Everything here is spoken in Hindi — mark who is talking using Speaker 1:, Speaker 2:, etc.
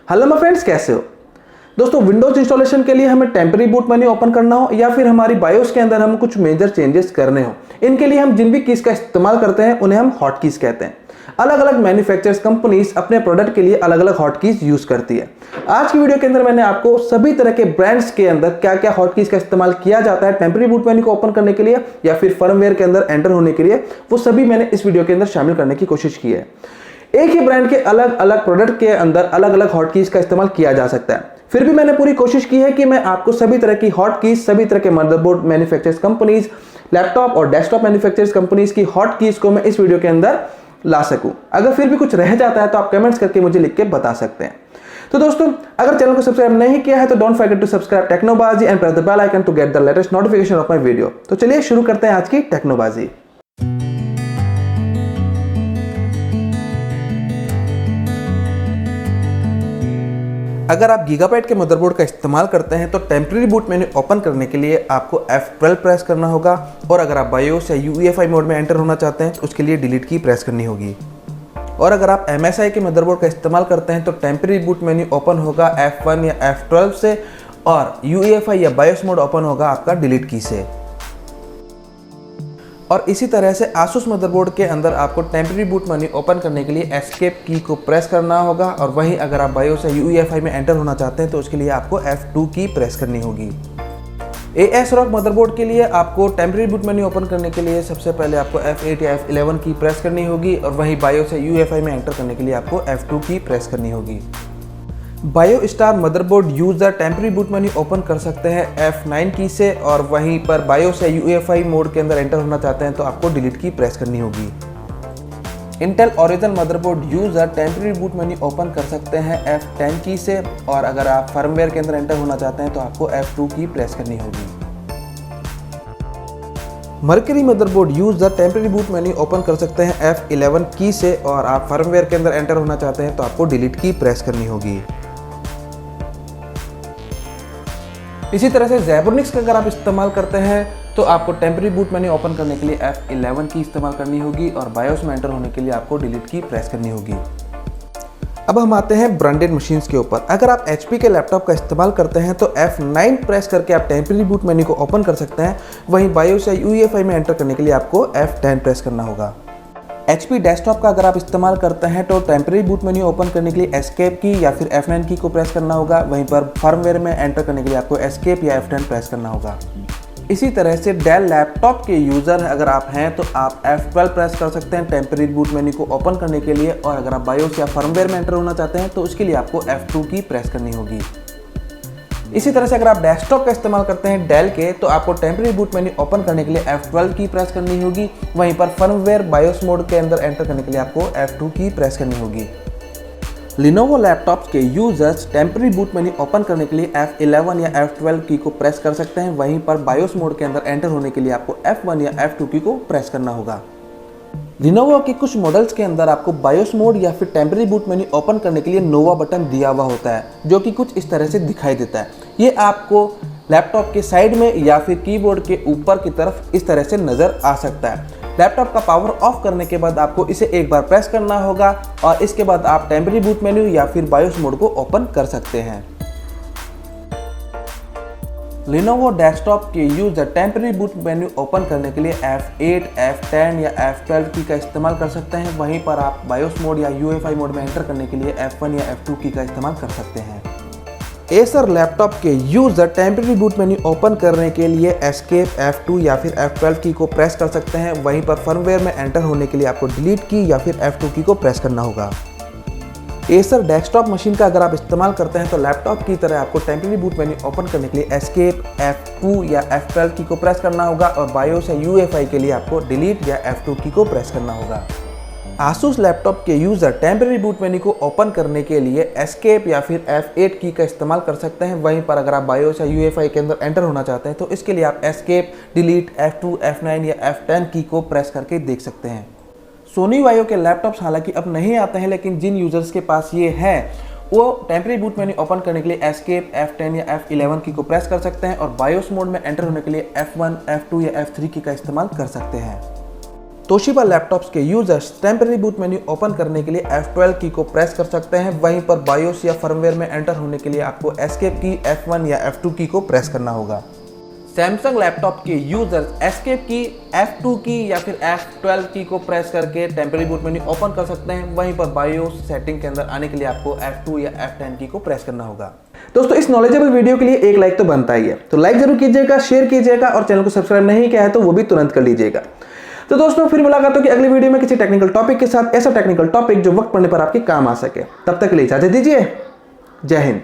Speaker 1: हेलो माय फ्रेंड्स, कैसे हो दोस्तों। विंडोज इंस्टॉलेशन के लिए हमें टेम्पररी बूट मेन्यू ओपन करना हो या फिर हमारी बायोस के अंदर हम कुछ मेजर चेंजेस करने हो, इनके लिए हम जिन भी कीज का इस्तेमाल करते हैं उन्हें हम हॉट कीज कहते हैं। अलग अलग मैन्युफैक्चरर्स कंपनीज अपने प्रोडक्ट के लिए अलग अलग हॉट कीज यूज करती है। आज की वीडियो के अंदर मैंने आपको सभी तरह के ब्रांड्स के अंदर क्या क्या हॉट कीज का इस्तेमाल किया जाता है टेम्पररी बूट मेन्यू को ओपन करने के लिए या फिर फर्मवेयर के अंदर एंटर होने के लिए, वो सभी मैंने इस वीडियो के अंदर शामिल करने की कोशिश की है। एक ही ब्रांड के अलग अलग प्रोडक्ट के अंदर अलग अलग हॉट कीज का इस्तेमाल किया जा सकता है। फिर भी मैंने पूरी कोशिश की है कि मैं आपको सभी तरह की हॉट कीज, सभी तरह के मदरबोर्ड मैन्युफैक्चरर्स कंपनीज, लैपटॉप और डेस्कटॉप मैन्युफैक्चरर्स कंपनीज की हॉट कीज को मैं इस वीडियो के अंदर ला सकूं। अगर फिर भी कुछ रह जाता है तो आप कमेंट्स करके मुझे लिख के बता सकते हैं। तो दोस्तों, अगर चैनल को सब्सक्राइब नहीं किया है तो don't forget to subscribe Technobaazi and press the bell icon to get the latest notification of my video. तो चलिए शुरू करते हैं आज की टेक्नोबाजी। अगर आप गीगाबाइट के मदरबोर्ड का इस्तेमाल करते हैं तो टेम्पररी बूट मेन्यू ओपन करने के लिए आपको F12 प्रेस करना होगा, और अगर आप बायोस या UEFI मोड में एंटर होना चाहते हैं तो उसके लिए डिलीट की प्रेस करनी होगी। और अगर आप MSI के मदरबोर्ड का इस्तेमाल करते हैं तो टेम्पररी बूट मेन्यू ओपन होगा F1 या F12 से, और UEFI या बायोस मोड ओपन होगा आपका डिलीट की से। और इसी तरह से आसूस मदरबोर्ड के अंदर आपको टेम्पररी बूट मेन्यू ओपन करने के लिए एस्केप की को प्रेस करना होगा, और वहीं अगर आप बायोस या UEFI में एंटर होना चाहते हैं तो उसके लिए आपको F2 की प्रेस करनी होगी। ASRock मदरबोर्ड के लिए आपको टेम्पररी बूट मेन्यू ओपन करने के लिए सबसे पहले आपको F8 या F11 की प्रेस करनी होगी, और वहीं बायोस या UEFI में एंटर करने के लिए आपको F2 की प्रेस करनी होगी। Biostar motherboard user temporary boot menu open कर सकते हैं F9 की से, और वहीं पर बायोस या UEFI मोड के अंदर एंटर होना चाहते हैं तो आपको डिलीट की प्रेस करनी होगी। Intel origin motherboard user temporary boot menu open कर सकते हैं F10 की से, और अगर आप फर्मवेयर के अंदर एंटर होना चाहते हैं तो आपको F2 की प्रेस करनी होगी। Mercury motherboard user temporary boot menu open कर सकते हैं F11 की से, और आप फर्मवेयर के अंदर एंटर होना चाहते हैं तो आपको डिलीट की प्रेस करनी होगी। इसी तरह से ज़ेबोनिक्स का अगर आप इस्तेमाल करते हैं तो आपको टेम्पररी बूट मेन्यू ओपन करने के लिए F11 की इस्तेमाल करनी होगी, और बायोस में एंटर होने के लिए आपको डिलीट की प्रेस करनी होगी। अब हम आते हैं ब्रांडेड मशीन्स के ऊपर। अगर आप HP के लैपटॉप का इस्तेमाल करते हैं तो F9 प्रेस करके आप टेम्पररी बूट मेन्यू को ओपन कर सकते हैं। वहीं बायोस या UEFI में एंटर करने के लिए आपको F10 प्रेस करना होगा। HP डेस्कटॉप का अगर आप इस्तेमाल करते हैं तो टेम्पररी बूट मेन्यू ओपन करने के लिए एस्केप की या फिर F9 की को प्रेस करना होगा। वहीं पर फर्मवेयर में एंटर करने के लिए आपको एस्केप या F10 प्रेस करना होगा। इसी तरह से डेल लैपटॉप के यूज़र अगर आप हैं तो आप F12 प्रेस कर सकते हैं टेम्पररी बूट मेन्यू को ओपन करने के लिए, और अगर आप बायोस या फर्मवेयर में एंटर होना चाहते हैं तो उसके लिए आपको F2 की प्रेस करनी होगी। इसी तरह से अगर आप डेस्कटॉप का इस्तेमाल करते हैं डेल के तो आपको टेम्पररी बूट मेन्यू ओपन करने के लिए F12 की प्रेस करनी होगी। वहीं पर फर्मवेयर बायोस मोड के अंदर एंटर करने के लिए आपको F2 की प्रेस करनी होगी। लिनोवो लैपटॉप्स के users temporary boot menu open करने के लिए F11 या F12 की को प्रेस कर सकते हैं। वहीं पर बायोस मोड के अंदर एंटर होने के लिए आपको F1 या F2 की को प्रेस करना होगा। लिनोवो के कुछ मॉडल्स के अंदर आपको बायोस मोड या फिर टेम्पररी बूट मेन्यू ओपन करने के लिए नोवा बटन दिया हुआ होता है, जो कि कुछ इस तरह से दिखाई देता है। ये आपको लैपटॉप के साइड में या फिर कीबोर्ड के ऊपर की तरफ इस तरह से नज़र आ सकता है। लैपटॉप का पावर ऑफ करने के बाद आपको इसे एक बार प्रेस करना होगा, और इसके बाद आप टेम्पररी बूट मेन्यू या फिर बायोस मोड को ओपन कर सकते हैं। लिनोवो डेस्कटॉप के user temporary boot menu open करने के लिए F8, F10 या F12 की का इस्तेमाल कर सकते हैं। वहीं पर आप बायोस मोड या UEFI मोड में एंटर करने के लिए F1 या F2 की का इस्तेमाल कर सकते हैं। एसर लैपटॉप के user temporary boot menu open करने के लिए एस्केप F2 या फिर F12 की को प्रेस कर सकते हैं। वहीं पर फर्मवेयर में एंटर होने के लिए आपको डिलीट की या फिर F2 की को प्रेस करना होगा। एसर डेस्कटॉप मशीन का अगर आप इस्तेमाल करते हैं तो लैपटॉप की तरह आपको टेम्पररी बूट मेन्यू ओपन करने के लिए एस्केप F2 या F12 की को प्रेस करना होगा, और बायोस या UEFI के लिए आपको डिलीट या F2 की को प्रेस करना होगा। आसूस लैपटॉप के यूजर टेम्पररी बूट मेन्यू को ओपन करने के लिए एस्केप या फिर F8 की का इस्तेमाल कर सकते हैं। वहीं पर अगर आप बायोस या UEFI के अंदर एंटर होना चाहते हैं तो इसके लिए आप एस्केप, डिलीट, F2, F9 या F10 की को प्रेस करके देख सकते हैं। सोनी वायो के लैपटॉप्स हालांकि अब नहीं आते हैं, लेकिन जिन यूजर्स के पास ये है वो टेम्पररी बूट मेन्यू ओपन करने के लिए एस्केप, F10 या F11 की को प्रेस कर सकते हैं, और बायोस मोड में एंटर होने के लिए F1, F2 या F3 की का इस्तेमाल कर सकते हैं। तोशिबा लैपटॉप्स के users temporary boot menu open करने के लिए F12 की को प्रेस कर सकते हैं। वहीं पर बायोस या फर्मवेयर में एंटर होने के लिए आपको एस्केप की, F1 या F2 की को प्रेस करना होगा। सैमसंग लैपटॉप के यूजर्स एस्केप की, F2 की या फिर F12 की को प्रेस करके टेम्पररी बूट मेन्यू ओपन कर सकते हैं। वहीं पर बायोस सेटिंग के अंदर आने के लिए आपको F2 या F10 की को प्रेस करना होगा। दोस्तों, इस नॉलेजेबल वीडियो के लिए एक लाइक तो बनता ही है, तो लाइक जरूर कीजिएगा, शेयर कीजिएगा और चैनल को सब्सक्राइब नहीं किया है तो वो भी तुरंत कर लीजिएगा। तो दोस्तों, फिर मुलाकात होगी अगली वीडियो में किसी टेक्निकल टॉपिक के साथ, ऐसा टेक्निकल टॉपिक जो वक्त पड़ने पर आपके काम आ सके। तब तक के लिए इजाजत दीजिए। जय हिंद।